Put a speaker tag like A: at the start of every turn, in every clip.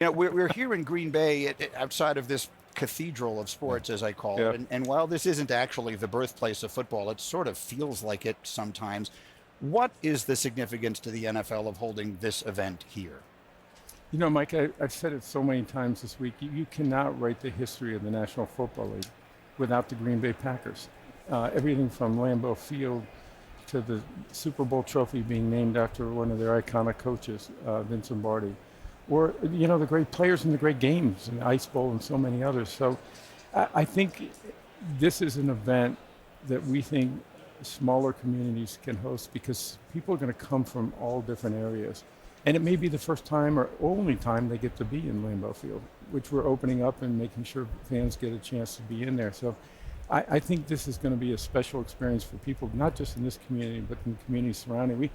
A: We're here in Green Bay outside of this cathedral of sports, as I call
B: Yeah.
A: it. And while this isn't actually the birthplace of football, it sort of feels like it sometimes. What is the significance to the NFL of holding this event here?
B: Mike, I've said it so many times this week. You cannot write the history of the National Football League without the Green Bay Packers. Everything from Lambeau Field to the Super Bowl trophy being named after one of their iconic coaches, Vince Lombardi, or the great players and the great games, and the Ice Bowl and so many others. So I think this is an event that we think smaller communities can host because people are going to come from all different areas. And it may be the first time or only time they get to be in Lambeau Field, which we're opening up and making sure fans get a chance to be in there. So I think this is going to be a special experience for people, not just in this community, but in communities surrounding.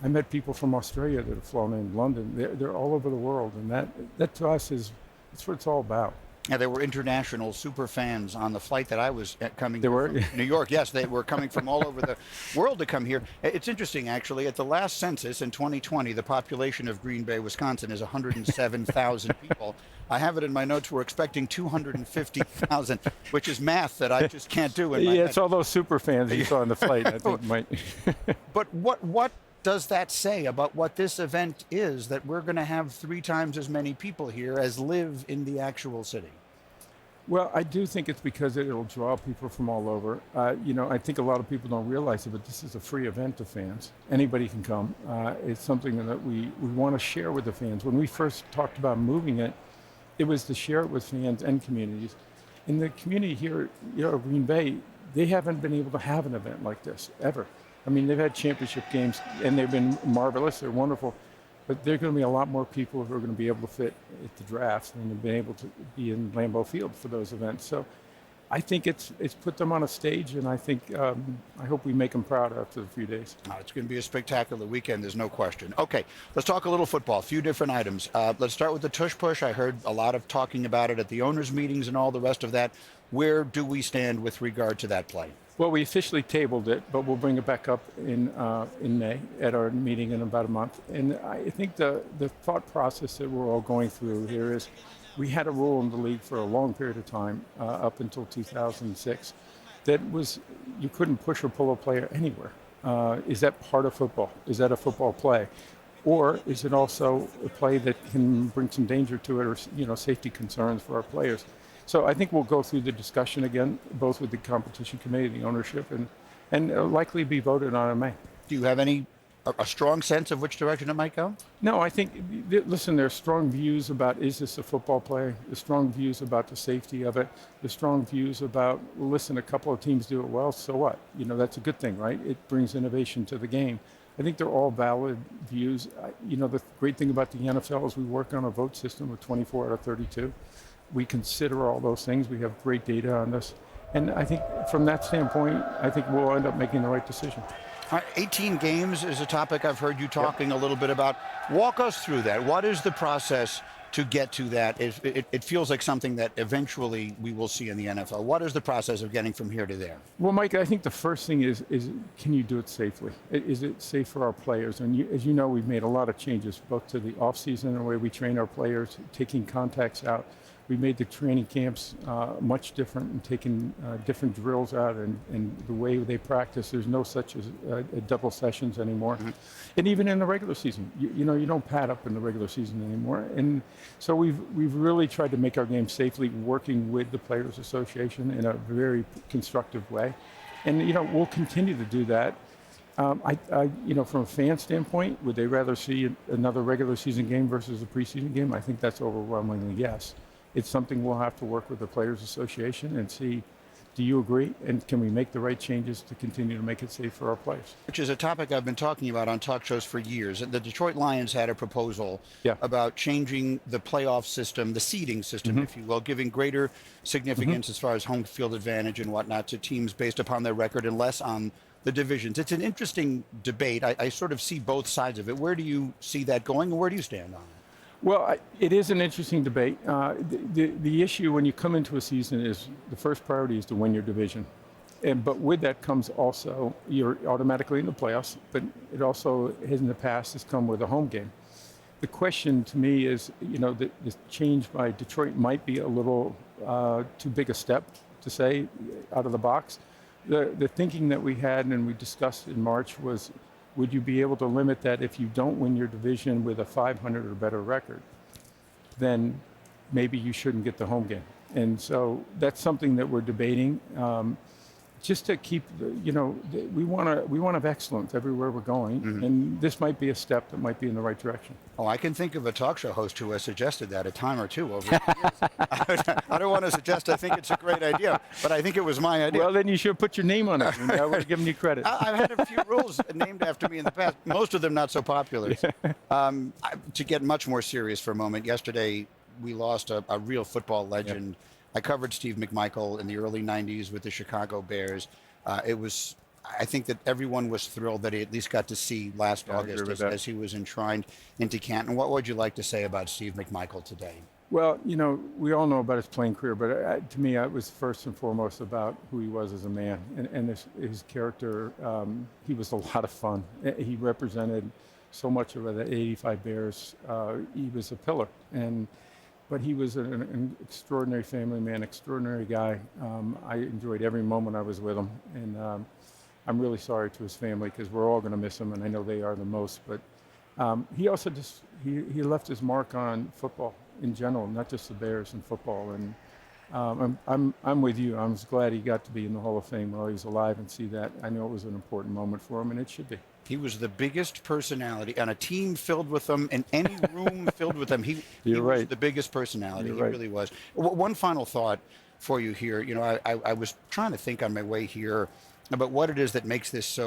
B: I met people from Australia that have flown in London. They're all over the world, and that to us that's what it's all about.
A: Yeah, there were international super fans on the flight that I was coming
B: There were
A: from New York. Yes, they were coming from all over the world to come here. It's interesting, actually. At the last census in 2020, the population of Green Bay, Wisconsin is 107,000 people. I have it in my notes. We're expecting 250,000, which is math that I just can't do in my head.
B: It's all those super fans you saw on the flight. I think might.
A: But what does that say about what this event is, that we're going to have 3 times as many people here as live in the actual city?
B: Well, I do think it's because it'll draw people from all over. I think a lot of people don't realize it, but this is a free event to fans. Anybody can come. It's something that we want to share with the fans. When we first talked about moving it, it was to share it with fans and communities. In the community here, Green Bay, they haven't been able to have an event like this ever. I mean, they've had championship games, and they've been marvelous. They're wonderful. But there are going to be a lot more people who are going to be able to fit at the drafts than have been able to be in Lambeau Field for those events. So I think it's put them on a stage, and I think I hope we make them proud after a few days.
A: It's going to be a spectacular weekend, there's no question. Okay, let's talk a little football, a few different items. Let's start with the tush push. I heard a lot of talking about it at the owners' meetings and all the rest of that. Where do we stand with regard to that play?
B: Well, we officially tabled it, but we'll bring it back up in May at our meeting in about a month. And I think the thought process that we're all going through here is we had a rule in the league for a long period of time, up until 2006, that was you couldn't push or pull a player anywhere. Is that part of football? Is that a football play? Or is it also a play that can bring some danger to it or safety concerns for our players? So I think we'll go through the discussion again, both with the competition committee, the ownership, and likely be voted on in May.
A: Do you have a strong sense of which direction it might go?
B: No, I think, listen, there's strong views about, is this a football play? There's strong views about the safety of it. There's strong views about, well, listen, a couple of teams do it well, so what? That's a good thing, right? It brings innovation to the game. I think they're all valid views. The great thing about the NFL is we work on a vote system of 24 out of 32. We consider all those things. We have great data on this. And I think from that standpoint, I think we'll end up making the right decision.
A: 18 games is a topic I've heard you talking a little bit about. Walk us through that. What is the process to get to that? It feels like something that eventually we will see in the NFL. What is the process of getting from here to there?
B: Well, Mike, I think the first thing is can you do it safely? Is it safe for our players? And as you know, we've made a lot of changes, both to the offseason and the way we train our players, taking contacts out. We made the training camps much different and taking different drills out and the way they practice. There's no such as double sessions anymore. Mm-hmm. And even in the regular season, you don't pad up in the regular season anymore. And so we've really tried to make our game safely, working with the Players Association in a very constructive way. And we'll continue to do that. From a fan standpoint, would they rather see another regular season game versus a preseason game? I think that's overwhelmingly yes. It's something we'll have to work with the Players Association and see, do you agree? And can we make the right changes to continue to make it safe for our players?
A: Which is a topic I've been talking about on talk shows for years. The Detroit Lions had a proposal about changing the playoff system, the seeding system, if you will, giving greater significance as far as home field advantage and whatnot to teams based upon their record and less on the divisions. It's an interesting debate. I sort of see both sides of it. Where do you see that going, and where do you stand on it?
B: Well, it is an interesting debate. The issue when you come into a season is the first priority is to win your division. But with that comes also, you're automatically in the playoffs, but it also, in the past, has come with a home game. The question to me is, the change by Detroit might be a little too big a step to say out of the box. The thinking that we had and we discussed in March was, would you be able to limit that if you don't win your division with a 500 or better record, then maybe you shouldn't get the home game. And so that's something that we're debating. Just to keep, we want to have excellence everywhere we're going, and this might be a step that might be in the right direction.
A: Oh, I can think of a talk show host who has suggested that a time or two over the years. I don't want to suggest I think it's a great idea, but I think it was my idea.
B: Well, then you should put your name on it. I would have given you credit.
A: I've had a few rules named after me in the past, most of them not so popular. To get much more serious for a moment, yesterday we lost a real football legend. Yep. I covered Steve McMichael in the early 90s with the Chicago Bears. I think that everyone was thrilled that he at least got to see last August as he was enshrined into Canton. What would you like to say about Steve McMichael today?
B: Well, we all know about his playing career, but to me, it was first and foremost about who he was as a man and his character. He was a lot of fun. He represented so much of the 85 Bears. He was a pillar. But he was an extraordinary family man, extraordinary guy. I enjoyed every moment I was with him. And I'm really sorry to his family because we're all going to miss him, and I know they are the most. But he also he left his mark on football in general, not just the Bears and football. And I'm with you. I'm just glad he got to be in the Hall of Fame while he was alive and see that. I know it was an important moment for him, and it should be.
A: He was the biggest personality on a team filled with them, in any room filled with them. He was the biggest personality. He really was. One final thought for you here. I was trying to think on my way here about what it is that makes this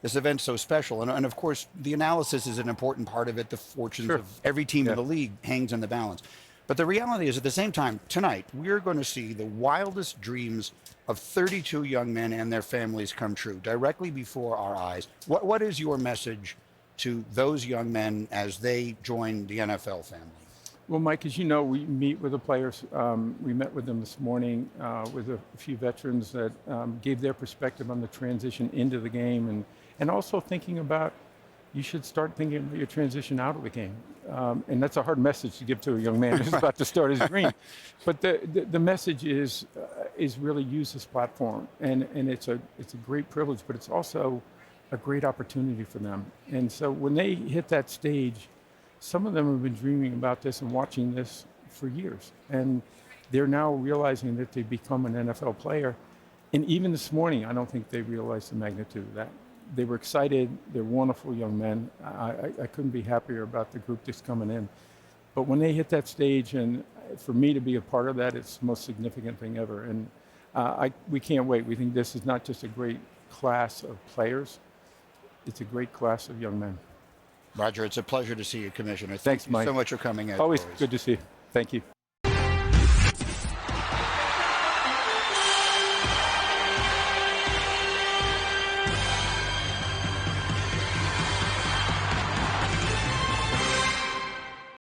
A: event so special. And of course, the analysis is an important part of it. The fortunes of every team in the league hangs in the balance. But the reality is, at the same time, tonight, we're going to see the wildest dreams of 32 young men and their families come true directly before our eyes. What is your message to those young men as they join the NFL family?
B: Well, Mike, as you know, we meet with the players. We met with them this morning with a few veterans that gave their perspective on the transition into the game and also thinking about you should start thinking about your transition out of the game. And that's a hard message to give to a young man who's about to start his dream. But the message is really use this platform. And it's a great privilege, but it's also a great opportunity for them. And so when they hit that stage, some of them have been dreaming about this and watching this for years. And they're now realizing that they've become an NFL player. And even this morning, I don't think they realized the magnitude of that. They were excited. They're wonderful young men. I couldn't be happier about the group that's coming in. But when they hit that stage, and for me to be a part of that, it's the most significant thing ever. And we can't wait. We think this is not just a great class of players. It's a great class of young men.
A: Roger, it's a pleasure to see you, Commissioner.
B: Thanks, Mike.
A: Thank you so much for coming out.
B: Always good to see you. Thank you.